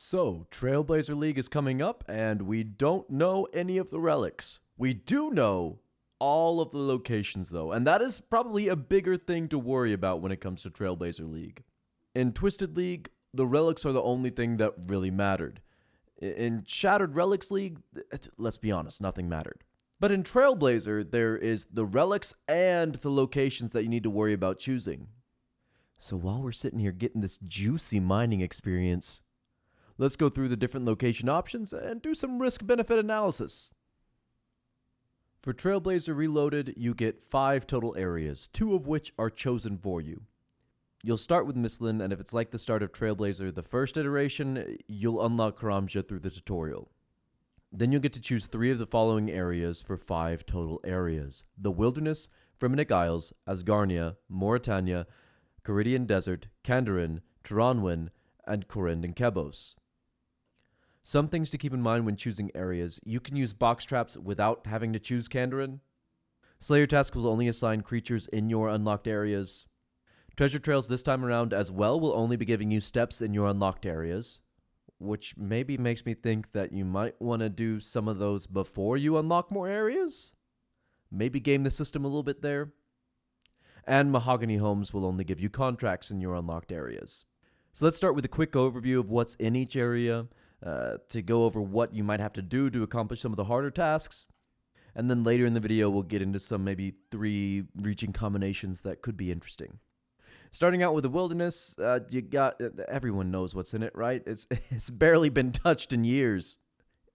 So, Trailblazer League is coming up, and we don't know any of the relics. We do know all of the locations, though, and that is probably a bigger thing to worry about when it comes to Trailblazer League. In Twisted League, the relics are the only thing that really mattered. In Shattered Relics League, let's be honest, nothing mattered. But in Trailblazer, there is the relics and the locations that you need to worry about choosing. So while we're sitting here getting this juicy mining experience, let's go through the different location options and do some risk-benefit analysis. For Trailblazer Reloaded, you get 5 total areas, 2 of which are chosen for you. You'll start with Mistland, and if it's like the start of Trailblazer, the first iteration, you'll unlock Karamja through the tutorial. Then you'll get to choose 3 of the following areas for 5 total areas: the Wilderness, Fif Isles, Asgardia, Mauritania, Corind Desert, Tcandin, Tronwin, and Corind Keos. Some things to keep in mind when choosing areas: you can use box traps without having to choose Tcandin. Slayer tasks will only assign creatures in your unlocked areas. Treasure trails this time around as well will only be giving you steps in your unlocked areas, which maybe makes me think that you might want to do some of those before you unlock more areas. Maybe game the system a little bit there. And Mahogany Homes will only give you contracts in your unlocked areas. So let's start with a quick overview of what's in each area, to go over what you might have to do to accomplish some of the harder tasks. And then later in the video, we'll get into some maybe 3 reaching combinations that could be interesting. Starting out with the Wilderness, you got everyone knows what's in it, right? It's barely been touched in years.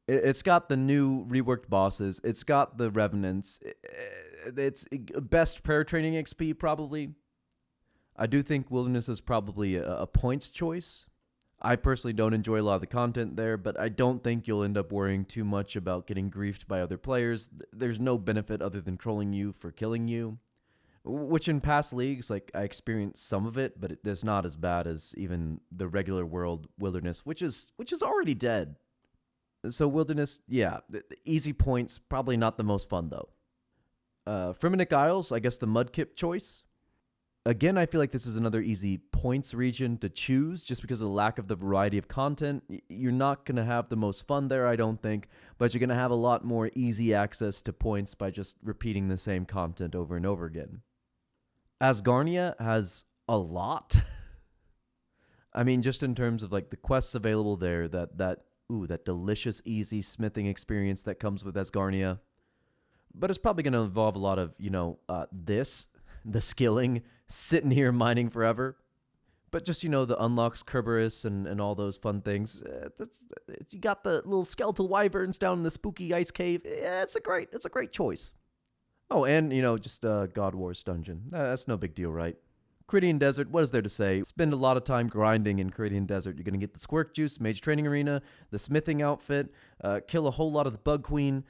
It's got the new reworked bosses. It's got the Revenants. It's best prayer training XP probably. I do think Wilderness is probably a points choice. I personally don't enjoy a lot of the content there, but I don't think you'll end up worrying too much about getting griefed by other players. There's no benefit other than trolling you for killing you. Which in past leagues, like, I experienced some of it, but it's not as bad as even the regular world Wilderness, which is already dead. So Wilderness, yeah, easy points, probably not the most fun though. Fif Isles, I guess the Mudkip choice. Again, I feel like this is another easy points region to choose just because of the lack of the variety of content. You're not going to have the most fun there, I don't think, but you're going to have a lot more easy access to points by just repeating the same content over and over again. Asgardia has a lot. I mean, just in terms of like the quests available there, that delicious, easy smithing experience that comes with Asgardia. But it's probably going to involve a lot of, the skilling, sitting here mining forever. But just, the unlocks Kerberos and all those fun things. You got the little skeletal wyverns down in the spooky ice cave. Yeah, it's a great choice. Oh, and, just God Wars dungeon. That's no big deal, right? Corind Desert, what is there to say? Spend a lot of time grinding in Corind Desert. You're going to get the Squirk Juice, Mage Training Arena, the smithing outfit, kill a whole lot of the Bug Queen.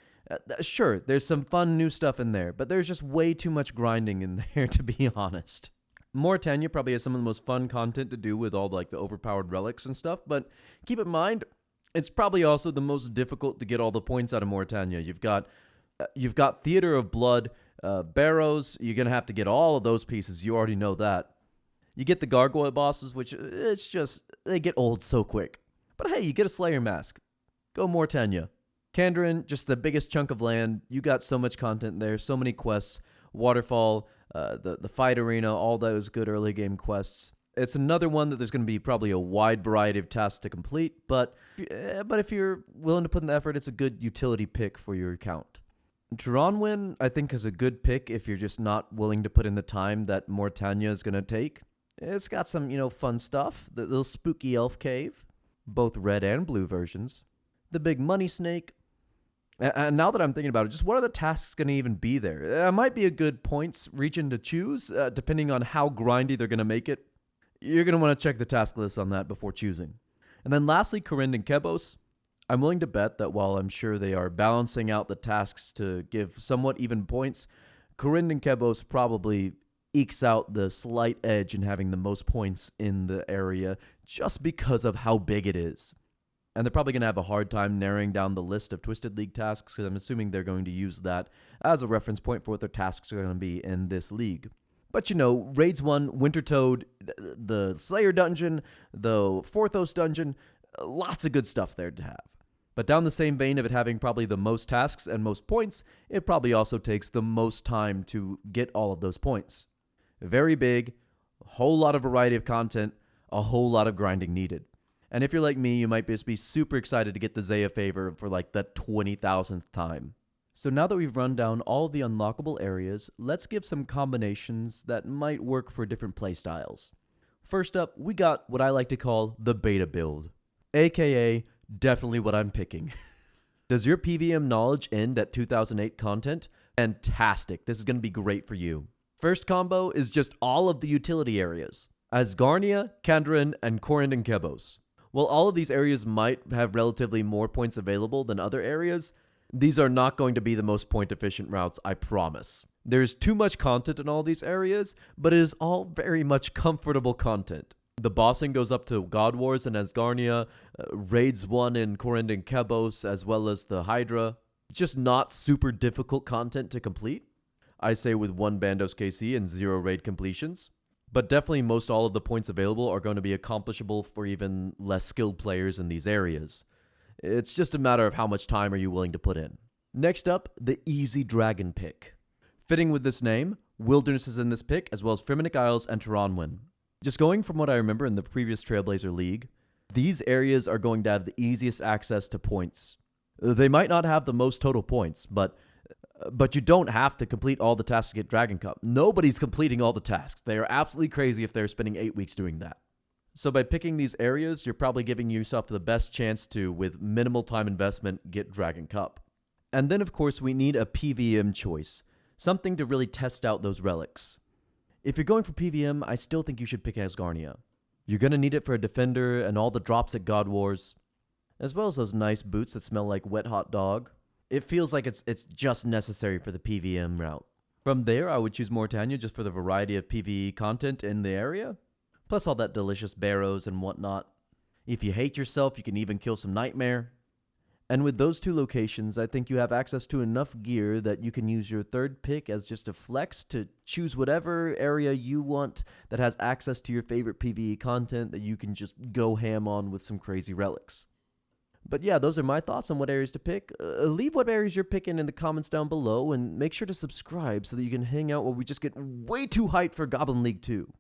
Sure, there's some fun new stuff in there, but there's just way too much grinding in there, to be honest. Mauritania probably has some of the most fun content to do with all the overpowered relics and stuff, but keep in mind, it's probably also the most difficult to get all the points out of Mauritania. You've got Theater of Blood, Barrows. You're going to have to get all of those pieces. You already know that. You get the Gargoyle bosses, which they get old so quick. But hey, you get a Slayer mask. Go Mauritania. Tcandin, just the biggest chunk of land. You got so much content there, so many quests. Waterfall, the fight arena, all those good early game quests. It's another one that there's going to be probably a wide variety of tasks to complete, but if you're willing to put in the effort, it's a good utility pick for your account. Tronwin, I think, is a good pick if you're just not willing to put in the time that Mauritania is going to take. It's got some, fun stuff. The little spooky elf cave, both red and blue versions. The big money snake. And now that I'm thinking about it, just what are the tasks going to even be there? That might be a good points region to choose, depending on how grindy they're going to make it. You're going to want to check the task list on that before choosing. And then lastly, Corind Keos. I'm willing to bet that while I'm sure they are balancing out the tasks to give somewhat even points, Corind Keos probably ekes out the slight edge in having the most points in the area just because of how big it is. And they're probably going to have a hard time narrowing down the list of Twisted League tasks because I'm assuming they're going to use that as a reference point for what their tasks are going to be in this league. But Raids 1, Winter Toad, the Slayer dungeon, the Forthos dungeon, Lots of good stuff there to have. But down the same vein of it having probably the most tasks and most points, it probably also takes the most time to get all of those points. Very big, a whole lot of variety of content, a whole lot of grinding needed. And if you're like me, you might just be super excited to get the Zaya favor for like the 20,000th time. So now that we've run down all the unlockable areas, let's give some combinations that might work for different playstyles. First up, we got what I like to call the beta build, aka definitely what I'm picking. Does your PVM knowledge end at 2008 content? Fantastic, this is going to be great for you. First combo is just all of the utility areas, Asgardia, Tcandin, and Corind Keos. While all of these areas might have relatively more points available than other areas, these are not going to be the most point-efficient routes, I promise. There's too much content in all these areas, but it is all very much comfortable content. The bossing goes up to God Wars and Asgardia, Raids 1 in Corind Keos, as well as the Hydra. It's just not super difficult content to complete. I say with 1 Bandos KC and 0 raid completions. But definitely most all of the points available are going to be accomplishable for even less skilled players in these areas. It's just a matter of how much time are you willing to put in. Next up, the easy dragon pick. Fitting with this name, Wilderness is in this pick, as well as Fif Isles and Tronwin. Just going from what I remember in the previous Trailblazer League, these areas are going to have the easiest access to points. They might not have the most total points, but you don't have to complete all the tasks to get Dragon Cup. Nobody's completing all the tasks. They are absolutely crazy if they're spending 8 weeks doing that. So by picking these areas, you're probably giving yourself the best chance to, with minimal time investment, get Dragon Cup. And then, of course, we need a PVM choice. Something to really test out those relics. If you're going for PVM, I still think you should pick Asgardia. You're going to need it for a defender and all the drops at God Wars, as well as those nice boots that smell like wet hot dog. It feels like it's just necessary for the PVM route. From there, I would choose Mortania just for the variety of PvE content in the area, plus all that delicious barrows and whatnot. If you hate yourself, you can even kill some Nightmare. And with those 2 locations, I think you have access to enough gear that you can use your third pick as just a flex to choose whatever area you want that has access to your favorite PvE content that you can just go ham on with some crazy relics. But yeah, those are my thoughts on what areas to pick. Leave what areas you're picking in the comments down below, and make sure to subscribe so that you can hang out while we just get way too hyped for Goblin League 2.